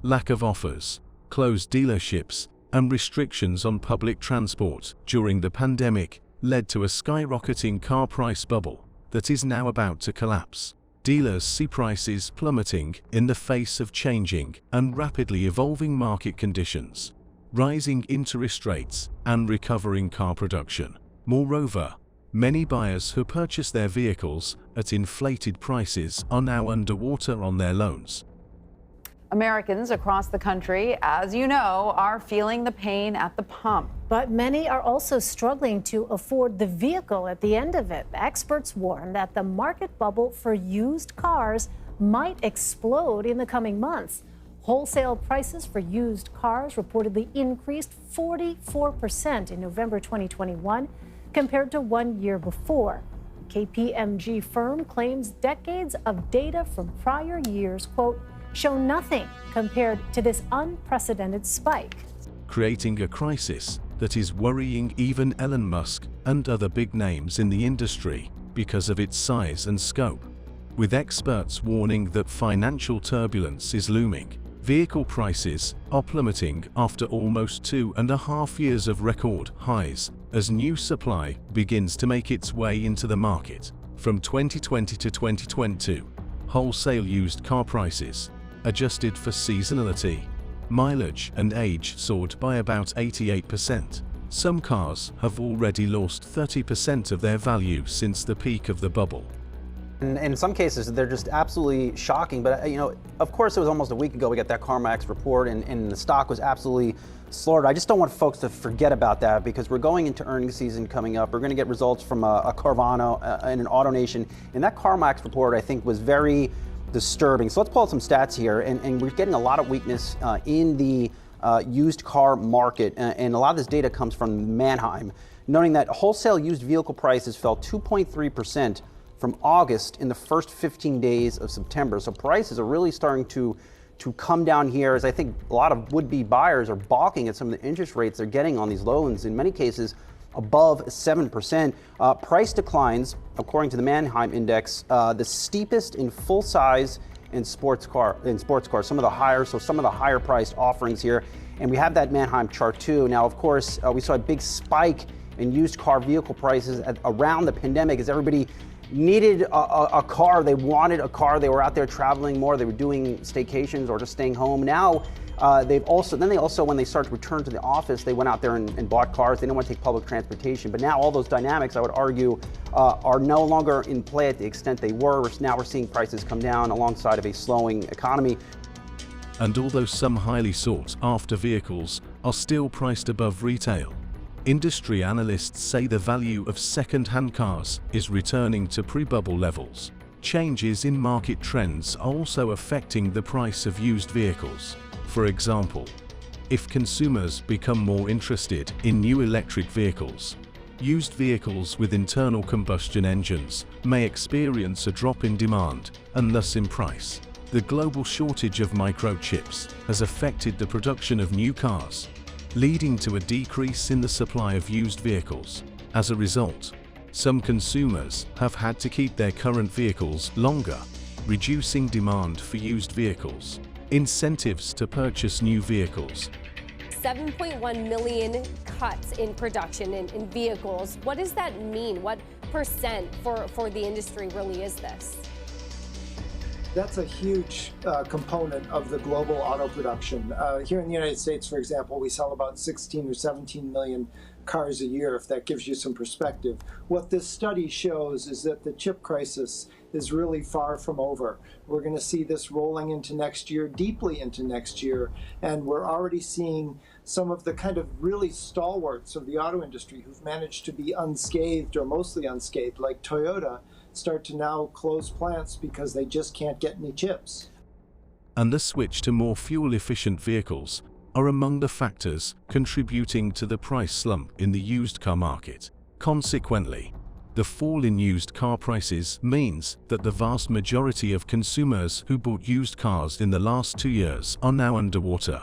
lack of offers, closed dealerships, and restrictions on public transport during the pandemic led to a skyrocketing car price bubble that is now about to collapse. Dealers see prices plummeting in the face of changing and rapidly evolving market conditions, rising interest rates, and recovering car production. Moreover, many buyers who purchase their vehicles at inflated prices are now underwater on their loans. Americans across the country, as you know, are feeling the pain at the pump. But many are also struggling to afford the vehicle at the end of it. Experts warn that the market bubble for used cars might explode in the coming months. Wholesale prices for used cars reportedly increased 44% in November 2021 compared to 1 year before. KPMG firm claims decades of data from prior years, quote, show nothing compared to this unprecedented spike. Creating a crisis that is worrying even Elon Musk and other big names in the industry because of its size and scope. With experts warning that financial turbulence is looming, vehicle prices are plummeting after almost 2.5 years of record highs as new supply begins to make its way into the market. From 2020 to 2022, wholesale used car prices, adjusted for seasonality, mileage, and age, soared by about 88%. Some cars have already lost 30% of their value since the peak of the bubble. And in some cases, they're just absolutely shocking. But, of course, it was almost a week ago we got that CarMax report, and the stock was absolutely slaughtered. I just don't want folks to forget about that because we're going into earnings season coming up. We're going to get results from a Carvana and an AutoNation. And that CarMax report, I think, was very disturbing. So let's pull out some stats here. And we're getting a lot of weakness in the used car market. And a lot of this data comes from Manheim, noting that wholesale used vehicle prices fell 2.3% from August in the first 15 days of September. So prices are really starting to come down here, as I think a lot of would-be buyers are balking at some of the interest rates they're getting on these loans, in many cases above 7%. Price declines, according to the Manheim Index, the steepest in full-size and sports cars, some of the higher priced offerings here. And we have that Manheim chart too. Now, of course, we saw a big spike in used car vehicle prices around the pandemic as everybody needed a car. They wanted a car. They were out there traveling more. They were doing staycations or just staying home. Now, they also, when they started to return to the office, they went out there and bought cars. They didn't want to take public transportation. But now all those dynamics, I would argue, are no longer in play at the extent they were. Now we're seeing prices come down alongside of a slowing economy. And although some highly sought after vehicles are still priced above retail, industry analysts say the value of second-hand cars is returning to pre-bubble levels. Changes in market trends are also affecting the price of used vehicles. For example, if consumers become more interested in new electric vehicles, used vehicles with internal combustion engines may experience a drop in demand and thus in price. The global shortage of microchips has affected the production of new cars, leading to a decrease in the supply of used vehicles. As a result, some consumers have had to keep their current vehicles longer, reducing demand for used vehicles. Incentives to purchase new vehicles. 7.1 million cuts in production in vehicles. What does that mean? What percent for the industry really is this? That's a huge component of the global auto production. Here in the United States, for example, we sell about 16 or 17 million cars a year, if that gives you some perspective. What this study shows is that the chip crisis is really far from over. We're going to see this rolling into next year, deeply into next year, and we're already seeing some of the kind of really stalwarts of the auto industry who've managed to be unscathed or mostly unscathed, like Toyota, start to now close plants because they just can't get any chips. And the switch to more fuel-efficient vehicles are among the factors contributing to the price slump in the used car market. Consequently, the fall in used car prices means that the vast majority of consumers who bought used cars in the last 2 years are now underwater,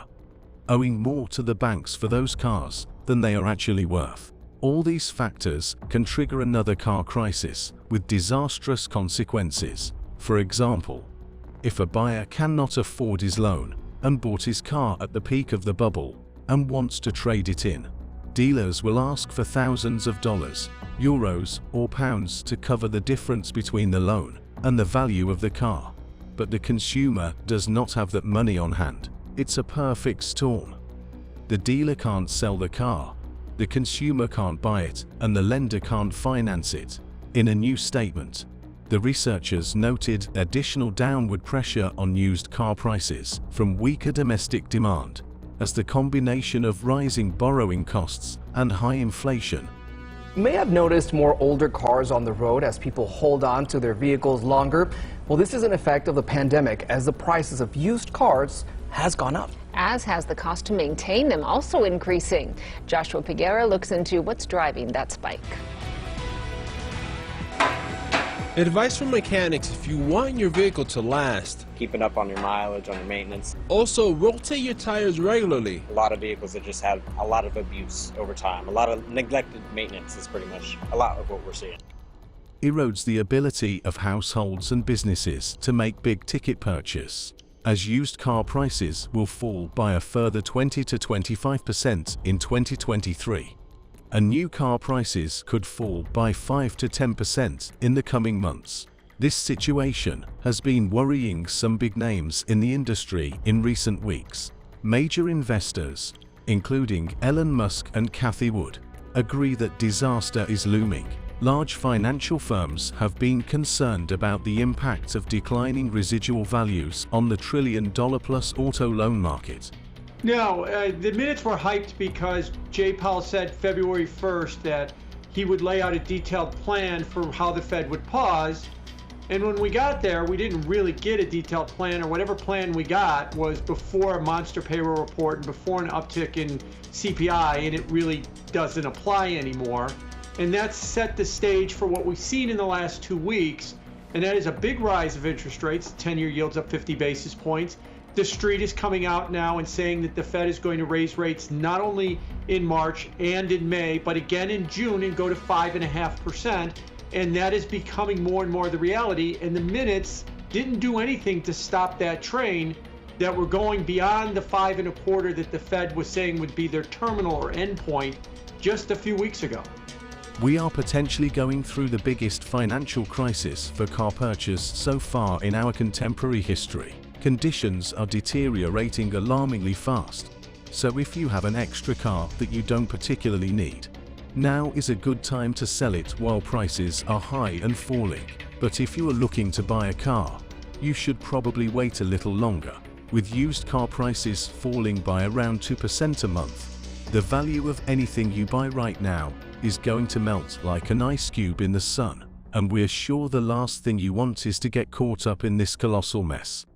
owing more to the banks for those cars than they are actually worth. All these factors can trigger another car crisis with disastrous consequences. For example, if a buyer cannot afford his loan, and bought his car at the peak of the bubble and wants to trade it in. Dealers will ask for thousands of dollars, euros, or pounds to cover the difference between the loan and the value of the car. But the consumer does not have that money on hand. It's a perfect storm. The dealer can't sell the car, the consumer can't buy it, and the lender can't finance it. In a new statement, the researchers noted additional downward pressure on used car prices from weaker domestic demand, as the combination of rising borrowing costs and high inflation. You may have noticed more older cars on the road as people hold on to their vehicles longer. Well, this is an effect of the pandemic, as the prices of used cars has gone up. As has the cost to maintain them, also increasing. Joshua Peguera looks into what's driving that spike. Advice from mechanics if you want your vehicle to last. Keeping up on your mileage, on your maintenance. Also, rotate your tires regularly. A lot of vehicles that just have a lot of abuse over time. A lot of neglected maintenance is pretty much a lot of what we're seeing. Erodes the ability of households and businesses to make big-ticket purchases, as used car prices will fall by a further 20 to 25% in 2023. And new car prices could fall by 5 to 10% in the coming months. This situation has been worrying some big names in the industry in recent weeks. Major investors, including Elon Musk and Cathie Wood, agree that disaster is looming. Large financial firms have been concerned about the impact of declining residual values on the trillion-dollar-plus auto loan market. No, the minutes were hyped because Jay Powell said February 1st that he would lay out a detailed plan for how the Fed would pause. And when we got there, we didn't really get a detailed plan, or whatever plan we got was before a monster payroll report and before an uptick in CPI, and it really doesn't apply anymore. And that's set the stage for what we've seen in the last 2 weeks, and that is a big rise of interest rates. 10-year yields up 50 basis points. The street is coming out now and saying that the Fed is going to raise rates not only in March and in May, but again in June and go to 5.5%. And that is becoming more and more the reality. And the minutes didn't do anything to stop that train that we're going beyond the 5.25% that the Fed was saying would be their terminal or end point just a few weeks ago. We are potentially going through the biggest financial crisis for car purchase so far in our contemporary history. Conditions are deteriorating alarmingly fast, so if you have an extra car that you don't particularly need, now is a good time to sell it while prices are high and falling. But if you are looking to buy a car, you should probably wait a little longer. With used car prices falling by around 2% a month, the value of anything you buy right now is going to melt like an ice cube in the sun, and we're sure the last thing you want is to get caught up in this colossal mess.